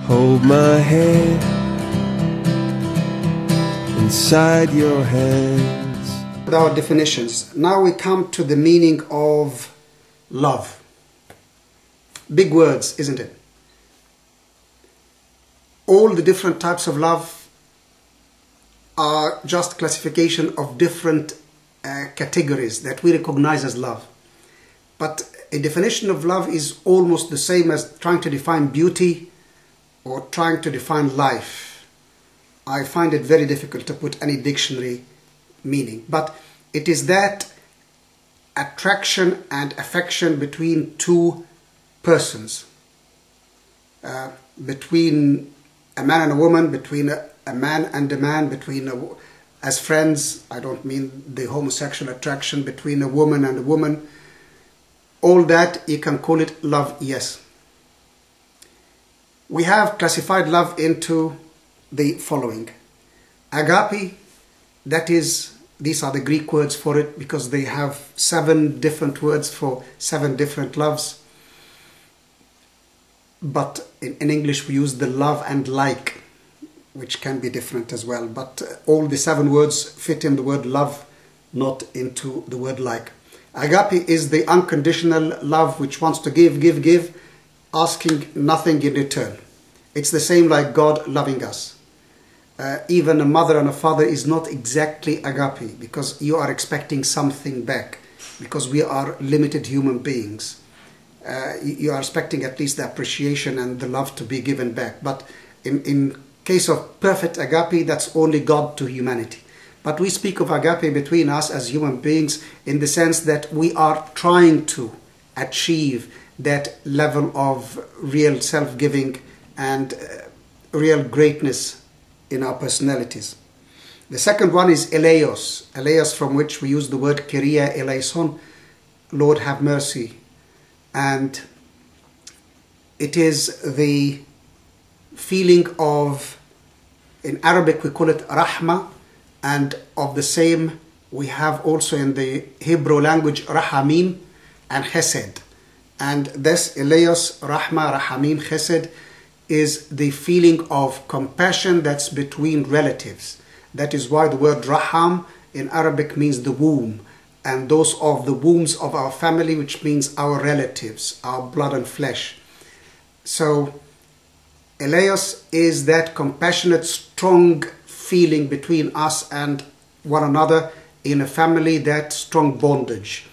Hold my hand inside your hands. With our definitions, now we come to the meaning of love. Big words, isn't it? All the different types of love are just classification of different categories that we recognize as love. But a definition of love is almost the same as trying to define beauty or trying to define life. I find it very difficult to put any dictionary meaning, but it is that attraction and affection between two persons, between a man and a woman, between a man and a man, as friends. I don't mean the homosexual attraction, between a woman and a woman. All that, you can call it love, yes. We have classified love into the following. Agape, that is, these are the Greek words for it because they have 7 different words for 7 different loves. But in English we use the love and like, which can be different as well. But all the 7 words fit in the word love, not into the word like. Agape is the unconditional love which wants to give, asking nothing in return. It's the same like God loving us. Even a mother and a father is not exactly agape because you are expecting something back, because we are limited human beings. You are expecting at least the appreciation and the love to be given back. But in case of perfect agape, that's only God to humanity. But we speak of agape between us as human beings in the sense that we are trying to achieve that level of real self-giving and real greatness in our personalities. The second one is Elios. Elios, from which we use the word Kyrie eleison, Lord have mercy. And it is the feeling of, in Arabic we call it rahma, and of the same we have also in the Hebrew language rahamim and chesed. And this Elios, rahma, rahamim, chesed is the feeling of compassion that's between relatives. That is why the word raham in Arabic means the womb, and those of the wombs of our family, which means our relatives, our blood and flesh. So Elios is that compassionate, strong feeling between us and one another in a family, that strong bondage.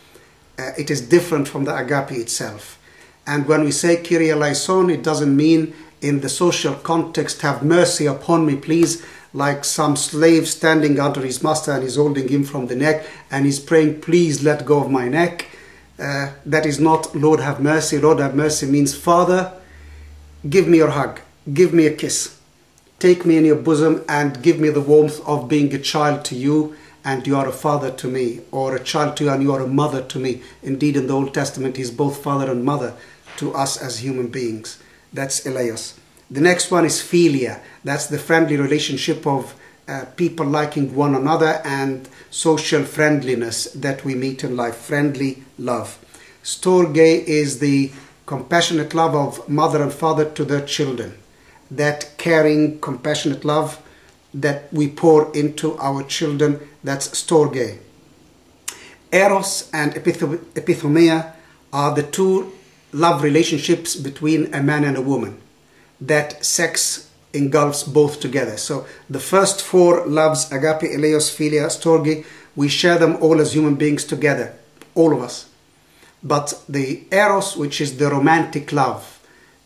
It is different from the agape itself. And when we say Kyrie eleison, it doesn't mean in the social context, have mercy upon me, please, like some slave standing under his master and he's holding him from the neck and he's praying, please let go of my neck. That is not Lord have mercy. Lord have mercy means, Father, give me your hug, give me a kiss, take me in your bosom and give me the warmth of being a child to you and you are a father to me, or a child to you and you are a mother to me. Indeed, in the Old Testament, he's both father and mother to us as human beings. That's Elios. The next one is Philia. That's the friendly relationship of people liking one another and social friendliness that we meet in life. Friendly love. Storge is the compassionate love of mother and father to their children. That caring, compassionate love that we pour into our children, that's Storge. Eros and Epithumia are the 2 love relationships between a man and a woman, that sex engulfs both together. So the first 4 loves, agape, Elios, Philia, Storge, we share them all as human beings together, all of us. But the Eros, which is the romantic love,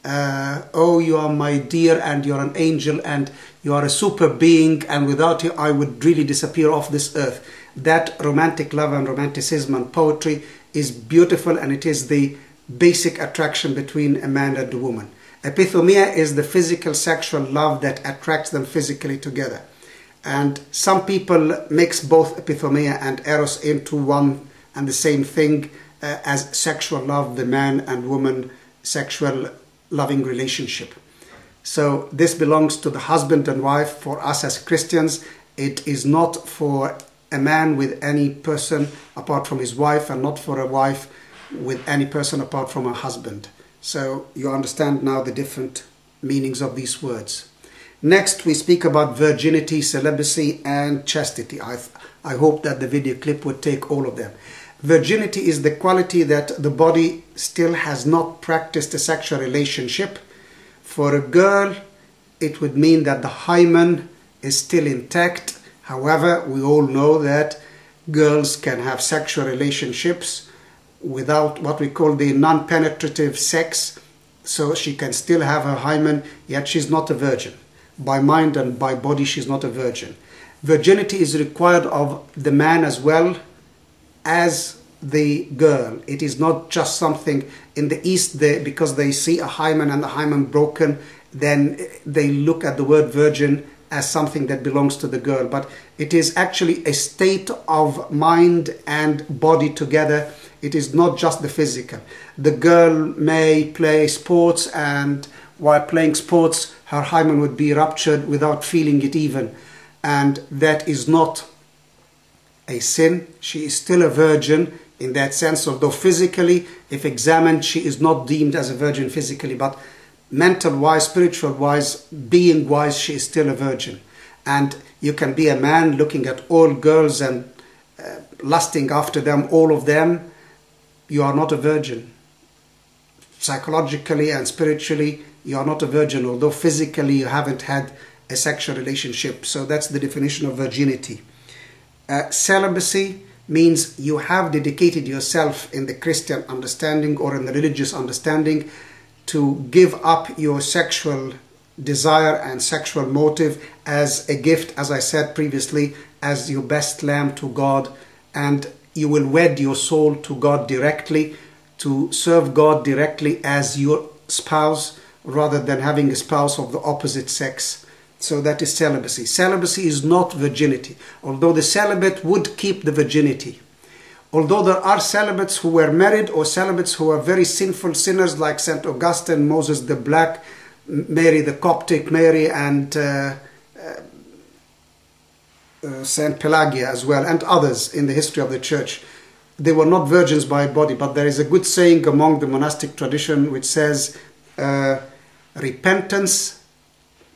oh, you are my dear and you're an angel and you are a super being and without you I would really disappear off this earth. That romantic love and romanticism and poetry is beautiful, and it is the basic attraction between a man and a woman. Epithumia is the physical sexual love that attracts them physically together. And some people mix both Epithumia and Eros into one and the same thing as sexual love, the man and woman sexual loving relationship. So this belongs to the husband and wife. For us as Christians, it is not for a man with any person apart from his wife, and not for a wife with any person apart from her husband. So you understand now the different meanings of these words. Next, we speak about virginity, celibacy, and chastity. I hope that the video clip would take all of them. Virginity is the quality that the body still has not practiced a sexual relationship. For a girl, it would mean that the hymen is still intact. However, we all know that girls can have sexual relationships without what we call the non-penetrative sex. So she can still have her hymen, yet she's not a virgin. By mind and by body, she's not a virgin. Virginity is required of the man as well as the girl. It is not just something in the East, because they see a hymen and the hymen broken, then they look at the word virgin as something that belongs to the girl. But it is actually a state of mind and body together. It is not just the physical. The girl may play sports, and while playing sports, her hymen would be ruptured without feeling it even. And that is not a sin. She is still a virgin in that sense, although physically, if examined, she is not deemed as a virgin physically, but mental-wise, spiritual-wise, being-wise, she is still a virgin. And you can be a man looking at all girls and lusting after them, all of them. You are not a virgin. Psychologically and spiritually, you are not a virgin, although physically you haven't had a sexual relationship. So that's the definition of virginity. Celibacy means you have dedicated yourself in the Christian understanding or in the religious understanding to give up your sexual desire and sexual motive as a gift, as I said previously, as your best lamb to God, and you will wed your soul to God directly, to serve God directly as your spouse, rather than having a spouse of the opposite sex. So that is celibacy. Celibacy is not virginity, although the celibate would keep the virginity. Although there are celibates who were married, or celibates who are very sinful sinners like St. Augustine, Moses the Black, Mary the Coptic Mary, and St. Pelagia as well, and others in the history of the church. They were not virgins by body, but there is a good saying among the monastic tradition which says, repentance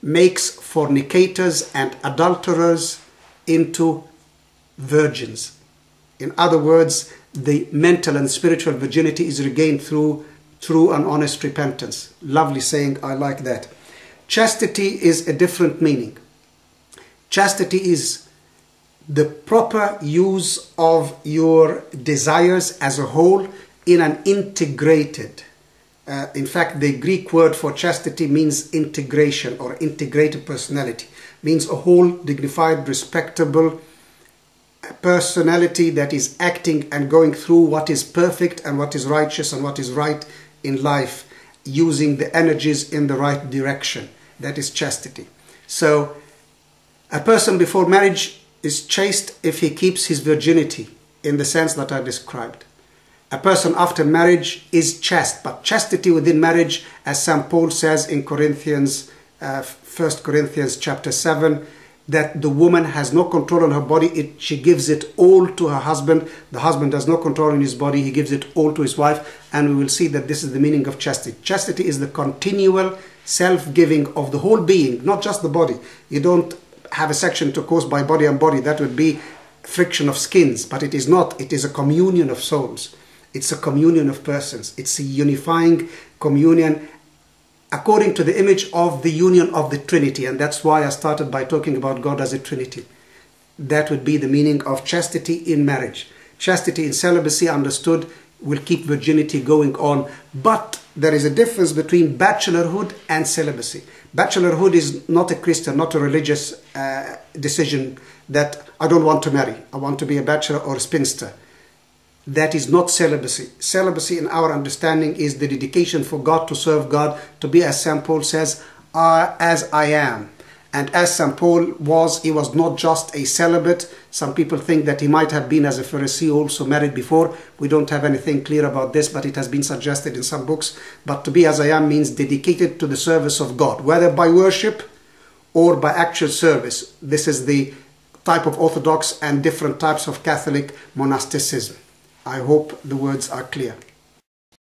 makes fornicators and adulterers into virgins. In other words, the mental and spiritual virginity is regained through true and honest repentance. Lovely saying, I like that. Chastity is a different meaning. Chastity is the proper use of your desires as a whole in an integrated. In fact, the Greek word for chastity means integration or integrated personality. Means a whole, dignified, respectable personality that is acting and going through what is perfect and what is righteous and what is right in life, using the energies in the right direction. That is chastity. So a person before marriage is chaste if he keeps his virginity in the sense that I described. A person after marriage is chaste, but chastity within marriage, as St. Paul says in Corinthians, 1 Corinthians chapter 7, that the woman has no control on her body. She gives it all to her husband. The husband has no control on his body. He gives it all to his wife. And we will see that this is the meaning of chastity. Chastity is the continual self-giving of the whole being, not just the body. You don't have a section intercourse by body and body. That would be friction of skins, but it is not. It is a communion of souls. It's a communion of persons. It's a unifying communion according to the image of the union of the Trinity. And that's why I started by talking about God as a Trinity. That would be the meaning of chastity in marriage. Chastity in celibacy, understood, will keep virginity going on. But there is a difference between bachelorhood and celibacy. Bachelorhood is not a Christian, not a religious decision that I don't want to marry. I want to be a bachelor or a spinster. That is not celibacy. Celibacy in our understanding is the dedication for God, to serve God, to be, as St. Paul says, as I am. And as St. Paul was, he was not just a celibate. Some people think that he might have been, as a Pharisee, also married before. We don't have anything clear about this, but it has been suggested in some books. But to be as I am means dedicated to the service of God, whether by worship or by actual service. This is the type of Orthodox and different types of Catholic monasticism. I hope the words are clear.